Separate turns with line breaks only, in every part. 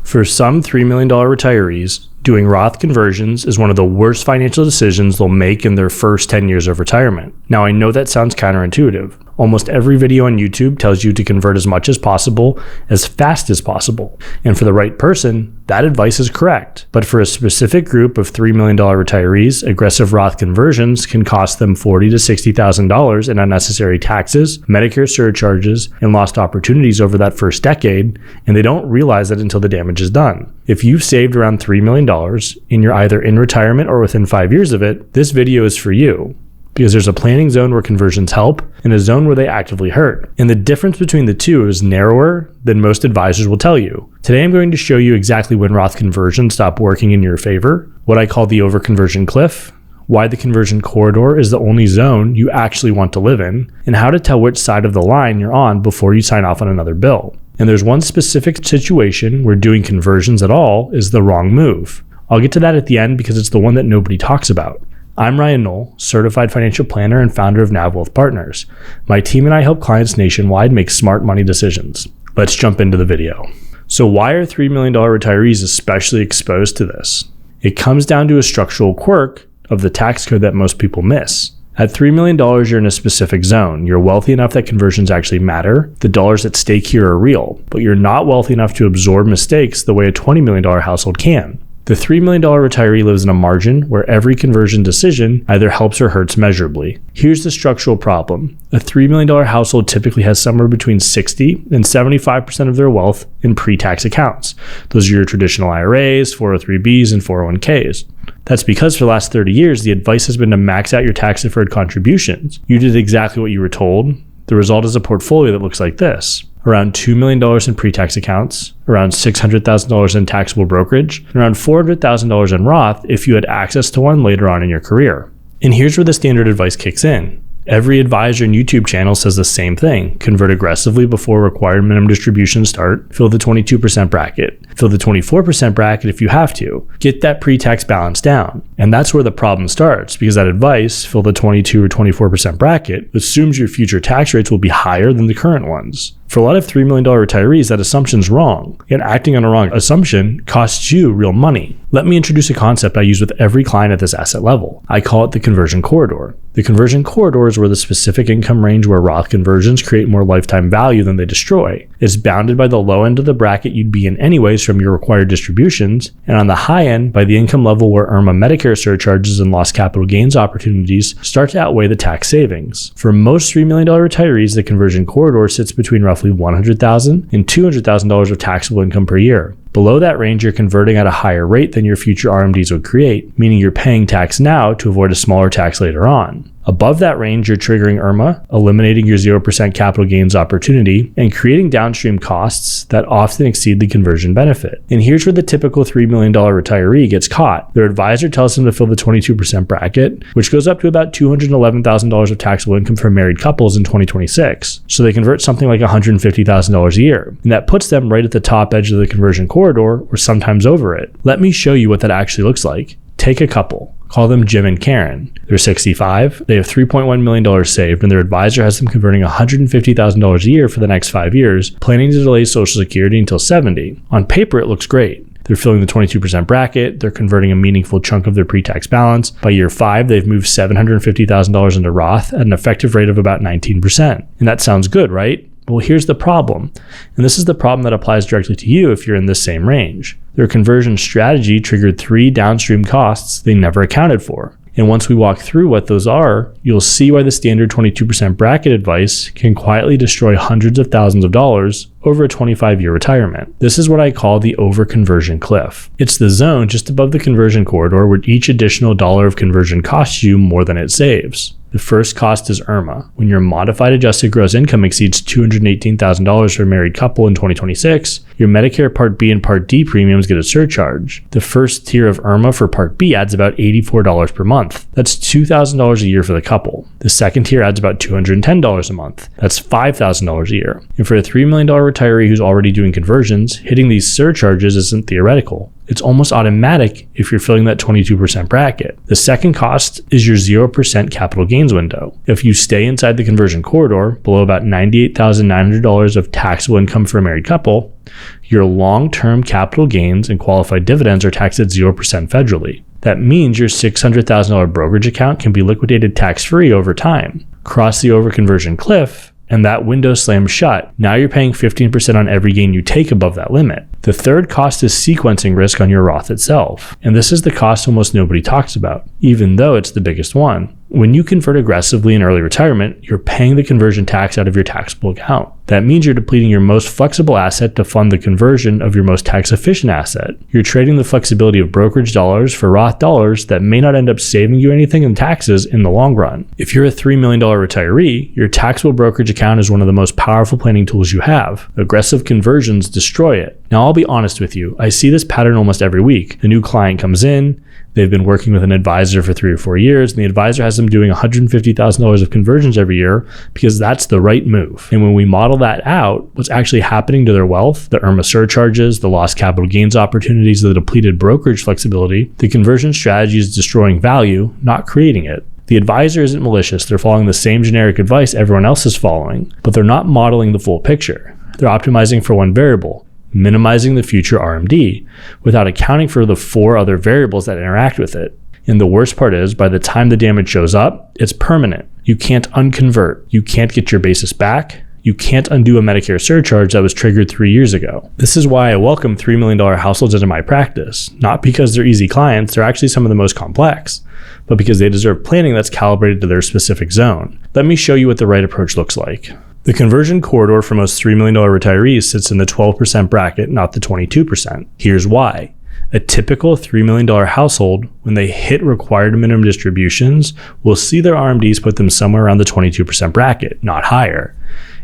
For some $3 million retirees, doing Roth conversions is one of the worst financial decisions they'll make in their first 10 years of retirement. Now, I know that sounds counterintuitive. Almost every video on YouTube tells you to convert as much as possible, as fast as possible. And for the right person, that advice is correct. But for a specific group of $3 million retirees, aggressive Roth conversions can cost them $40,000 to $60,000 in unnecessary taxes, Medicare surcharges, and lost opportunities over that first decade, and they don't realize it until the damage is done. If you've saved around $3 million and you're either in retirement or within 5 years of it, this video is for you. Because there's a planning zone where conversions help and a zone where they actively hurt. And the difference between the two is narrower than most advisors will tell you. Today I'm going to show you exactly when Roth conversions stop working in your favor, what I call the overconversion cliff, why the conversion corridor is the only zone you actually want to live in, and how to tell which side of the line you're on before you sign off on another bill. And there's one specific situation where doing conversions at all is the wrong move. I'll get to that at the end because it's the one that nobody talks about. I'm Ryan Knoll, certified financial planner and founder of Nav Wealth Partners. My team and I help clients nationwide make smart money decisions. Let's jump into the video. So why are $3 million retirees especially exposed to this? It comes down to a structural quirk of the tax code that most people miss. At $3 million, you're in a specific zone. You're wealthy enough that conversions actually matter. The dollars at stake here are real, but you're not wealthy enough to absorb mistakes the way a $20 million household can. The $3 million retiree lives in a margin where every conversion decision either helps or hurts measurably. Here's the structural problem. A $3 million household typically has somewhere between 60 and 75% of their wealth in pre-tax accounts. Those are your traditional IRAs, 403bs, and 401ks. That's because for the last 30 years, the advice has been to max out your tax-deferred contributions. You did exactly what you were told. The result is a portfolio that looks like this. Around $2 million in pre-tax accounts, around $600,000 in taxable brokerage, and around $400,000 in Roth if you had access to one later on in your career. And here's where the standard advice kicks in. Every advisor and YouTube channel says the same thing. Convert aggressively before required minimum distributions start. Fill the 22% bracket. Fill the 24% bracket if you have to. Get that pre-tax balance down. And that's where the problem starts, because that advice, fill the 22 or 24% bracket, assumes your future tax rates will be higher than the current ones. For a lot of $3 million retirees, that assumption's wrong, and acting on a wrong assumption costs you real money. Let me introduce a concept I use with every client at this asset level. I call it the conversion corridor. The conversion corridor is where the specific income range where Roth conversions create more lifetime value than they destroy. It's bounded by the low end of the bracket you'd be in anyways from your required distributions, and on the high end by the income level where IRMAA Medicare surcharges and lost capital gains opportunities start to outweigh the tax savings. For most $3 million retirees, the conversion corridor sits between roughly $100,000 and $200,000 of taxable income per year. Below that range, you're converting at a higher rate than your future RMDs would create, meaning you're paying tax now to avoid a smaller tax later on. Above that range, you're triggering IRMAA, eliminating your 0% capital gains opportunity, and creating downstream costs that often exceed the conversion benefit. And here's where the typical $3 million retiree gets caught. Their advisor tells them to fill the 22% bracket, which goes up to about $211,000 of taxable income for married couples in 2026. So they convert something like $150,000 a year. And that puts them right at the top edge of the conversion corridor, or sometimes over it. Let me show you what that actually looks like. Take a couple. Call them Jim and Karen. They're 65, they have $3.1 million saved, and their advisor has them converting $150,000 a year for the next 5 years, planning to delay Social Security until 70. On paper, it looks great. They're filling the 22% bracket, they're converting a meaningful chunk of their pre-tax balance. By year 5, they've moved $750,000 into Roth at an effective rate of about 19%. And that sounds good, right? Well, here's the problem, and this is the problem that applies directly to you if you're in this same range. Their conversion strategy triggered 3 downstream costs they never accounted for. And once we walk through what those are, you'll see why the standard 22% bracket advice can quietly destroy hundreds of thousands of dollars over a 25-year retirement. This is what I call the overconversion cliff. It's the zone just above the conversion corridor where each additional dollar of conversion costs you more than it saves. The first cost is IRMAA. When your modified adjusted gross income exceeds $218,000 for a married couple in 2026, your Medicare Part B and Part D premiums get a surcharge. The first tier of IRMAA for Part B adds about $84 per month. That's $2,000 a year for the couple. The second tier adds about $210 a month. That's $5,000 a year. And for a $3 million retiree who's already doing conversions, hitting these surcharges isn't theoretical. It's almost automatic if you're filling that 22% bracket. The second cost is your 0% capital gains window. If you stay inside the conversion corridor, below about $98,900 of taxable income for a married couple, your long-term capital gains and qualified dividends are taxed at 0% federally. That means your $600,000 brokerage account can be liquidated tax-free over time. Cross the overconversion cliff, and that window slams shut. Now you're paying 15% on every gain you take above that limit. The third cost is sequencing risk on your Roth itself. And this is the cost almost nobody talks about, even though it's the biggest one. When you convert aggressively in early retirement, you're paying the conversion tax out of your taxable account. That means you're depleting your most flexible asset to fund the conversion of your most tax-efficient asset. You're trading the flexibility of brokerage dollars for Roth dollars that may not end up saving you anything in taxes in the long run. If you're a $3 million retiree, your taxable brokerage account is one of the most powerful planning tools you have. Aggressive conversions destroy it. Now, I'll be honest with you, I see this pattern almost every week. A new client comes in, they've been working with an advisor for 3 or 4 years, and the advisor has them doing $150,000 of conversions every year because that's the right move. And when we model that out, what's actually happening to their wealth, the IRMAA surcharges, the lost capital gains opportunities, the depleted brokerage flexibility, the conversion strategy is destroying value, not creating it. The advisor isn't malicious. They're following the same generic advice everyone else is following, but they're not modeling the full picture. They're optimizing for one variable, minimizing the future RMD, without accounting for the 4 other variables that interact with it. And the worst part is, by the time the damage shows up, it's permanent. You can't unconvert. You can't get your basis back. You can't undo a Medicare surcharge that was triggered 3 years ago. This is why I welcome $3 million households into my practice. Not because they're easy clients, they're actually some of the most complex, but because they deserve planning that's calibrated to their specific zone. Let me show you what the right approach looks like. The conversion corridor for most $3 million retirees sits in the 12% bracket, not the 22%. Here's why. A typical $3 million household, when they hit required minimum distributions, will see their RMDs put them somewhere around the 22% bracket, not higher.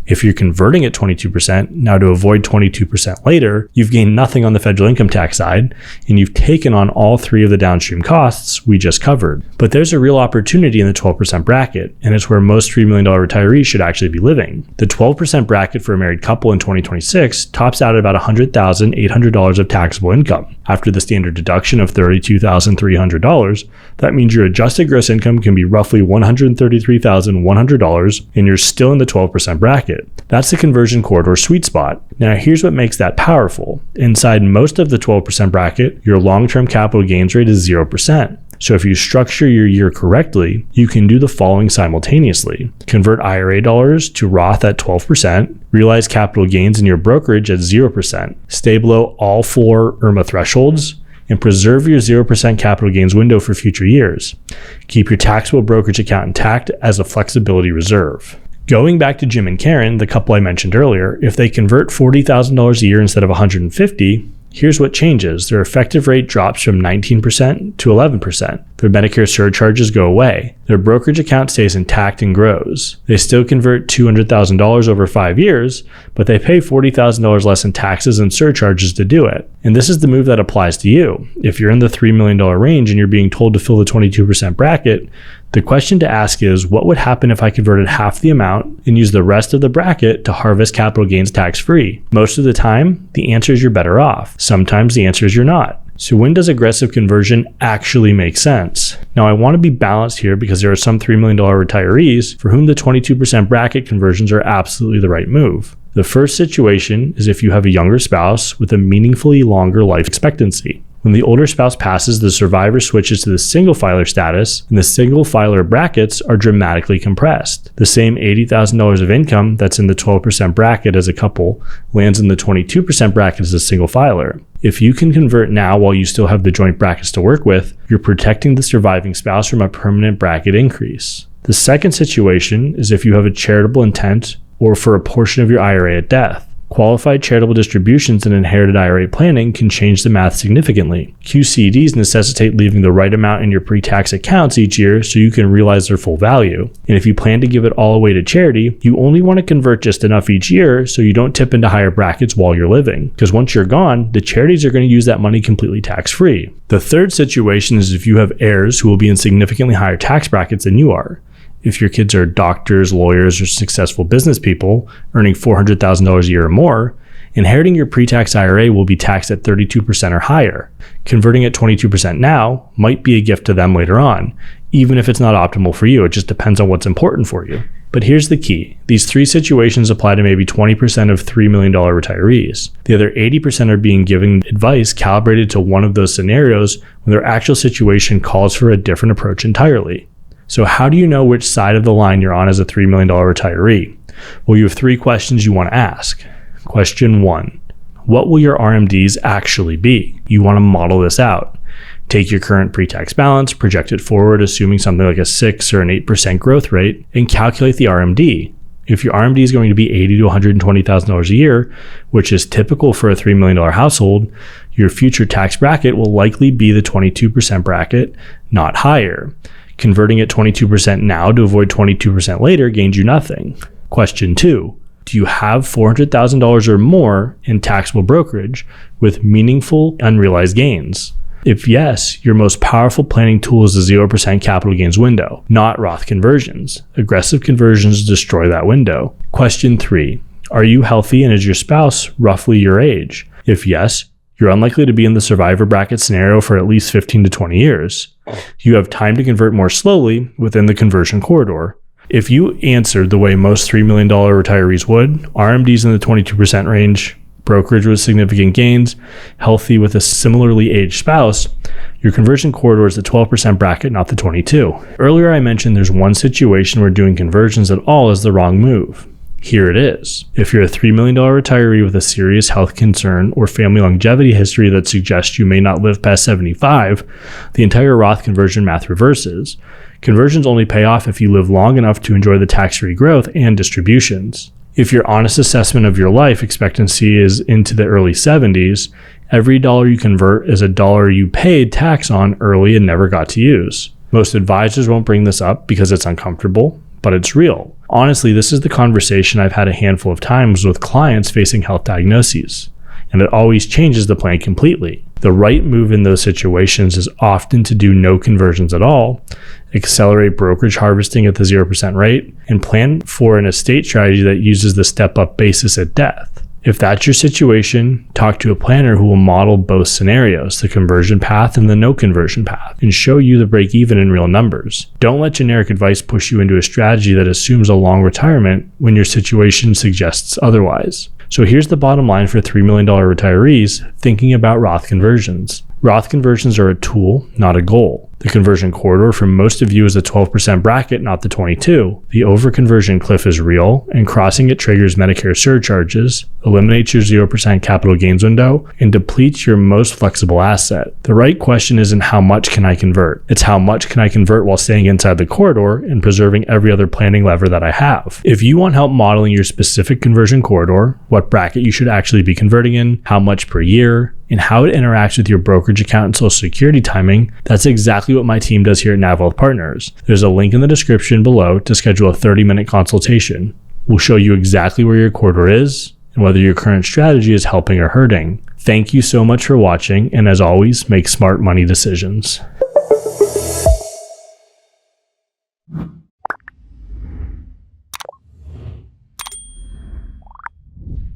If you're converting at 22%, now to avoid 22% later, you've gained nothing on the federal income tax side, and you've taken on all 3 of the downstream costs we just covered. But there's a real opportunity in the 12% bracket, and it's where most $3 million retirees should actually be living. The 12% bracket for a married couple in 2026 tops out at about $100,800 of taxable income. After the standard deduction of $32,300, that means your adjusted gross income can be roughly $133,100, and you're still in the 12% bracket. That's the conversion corridor sweet spot. Now, here's what makes that powerful. Inside most of the 12% bracket, your long-term capital gains rate is 0%. So if you structure your year correctly, you can do the following simultaneously. Convert IRA dollars to Roth at 12%, realize capital gains in your brokerage at 0%, stay below all 4 IRMAA thresholds, and preserve your 0% capital gains window for future years. Keep your taxable brokerage account intact as a flexibility reserve. Going back to Jim and Karen, the couple I mentioned earlier, if they convert $40,000 a year instead of $150,000, here's what changes. Their effective rate drops from 19% to 11%. Their Medicare surcharges go away. Their brokerage account stays intact and grows. They still convert $200,000 over 5 years, but they pay $40,000 less in taxes and surcharges to do it. And this is the move that applies to you. If you're in the $3 million range and you're being told to fill the 22% bracket, the question to ask is, what would happen if I converted half the amount and used the rest of the bracket to harvest capital gains tax-free? Most of the time, the answer is you're better off. Sometimes the answer is you're not. So when does aggressive conversion actually make sense? Now, I want to be balanced here because there are some $3 million retirees for whom the 22% bracket conversions are absolutely the right move. The first situation is if you have a younger spouse with a meaningfully longer life expectancy. When the older spouse passes, the survivor switches to the single filer status, and the single filer brackets are dramatically compressed. The same $80,000 of income that's in the 12% bracket as a couple lands in the 22% bracket as a single filer. If you can convert now while you still have the joint brackets to work with, you're protecting the surviving spouse from a permanent bracket increase. The second situation is if you have a charitable intent or for a portion of your IRA at death. Qualified charitable distributions and inherited IRA planning can change the math significantly. QCDs necessitate leaving the right amount in your pre-tax accounts each year so you can realize their full value. And if you plan to give it all away to charity, you only want to convert just enough each year so you don't tip into higher brackets while you're living. Because once you're gone, the charities are going to use that money completely tax-free. The third situation is if you have heirs who will be in significantly higher tax brackets than you are. If your kids are doctors, lawyers, or successful business people earning $400,000 a year or more, inheriting your pre-tax IRA will be taxed at 32% or higher. Converting at 22% now might be a gift to them later on, even if it's not optimal for you. It just depends on what's important for you. But here's the key. These three situations apply to maybe 20% of $3 million retirees. The other 80% are being given advice calibrated to one of those scenarios when their actual situation calls for a different approach entirely. So how do you know which side of the line you're on as a $3 million retiree? Well, you have three questions you want to ask. Question 1, what will your RMDs actually be? You want to model this out. Take your current pre-tax balance, project it forward, assuming something like a 6 or an 8% growth rate, and calculate the RMD. If your RMD is going to be $80,000 to $120,000 a year, which is typical for a $3 million household, your future tax bracket will likely be the 22% bracket, not higher. Converting at 22% now to avoid 22% later gains you nothing. Question 2. Do you have $400,000 or more in taxable brokerage with meaningful unrealized gains? If yes, your most powerful planning tool is the 0% capital gains window, not Roth conversions. Aggressive conversions destroy that window. Question 3. Are you healthy and is your spouse roughly your age? If yes, you're unlikely to be in the survivor bracket scenario for at least 15 to 20 years. You have time to convert more slowly within the conversion corridor. If you answered the way most $3 million retirees would, RMDs in the 22% range, brokerage with significant gains, healthy with a similarly aged spouse, your conversion corridor is the 12% bracket, not the 22%. Earlier I mentioned there's one situation where doing conversions at all is the wrong move. Here it is. If you're a $3 million retiree with a serious health concern or family longevity history that suggests you may not live past 75, the entire Roth conversion math reverses. Conversions only pay off if you live long enough to enjoy the tax-free growth and distributions. If your honest assessment of your life expectancy is into the early 70s, every dollar you convert is a dollar you paid tax on early and never got to use. Most advisors won't bring this up because it's uncomfortable, but it's real. Honestly, this is the conversation I've had a handful of times with clients facing health diagnoses, and it always changes the plan completely. The right move in those situations is often to do no conversions at all, accelerate brokerage harvesting at the 0% rate, and plan for an estate strategy that uses the step-up basis at death. If that's your situation, talk to a planner who will model both scenarios, the conversion path and the no conversion path, and show you the break-even in real numbers. Don't let generic advice push you into a strategy that assumes a long retirement when your situation suggests otherwise. So here's the bottom line for $3 million retirees thinking about Roth conversions. Roth conversions are a tool, not a goal. The conversion corridor for most of you is the 12% bracket, not the 22%. The overconversion cliff is real, and crossing it triggers Medicare surcharges, eliminates your 0% capital gains window, and depletes your most flexible asset. The right question isn't how much can I convert? It's how much can I convert while staying inside the corridor and preserving every other planning lever that I have. If you want help modeling your specific conversion corridor, what bracket you should actually be converting in, how much per year, and how it interacts with your brokerage account and Social Security timing, that's exactly what my team does here at Nav Wealth Partners. There's a link in the description below to schedule a 30-minute consultation. We'll show you exactly where your corridor is and whether your current strategy is helping or hurting. Thank you so much for watching, and as always, make smart money decisions.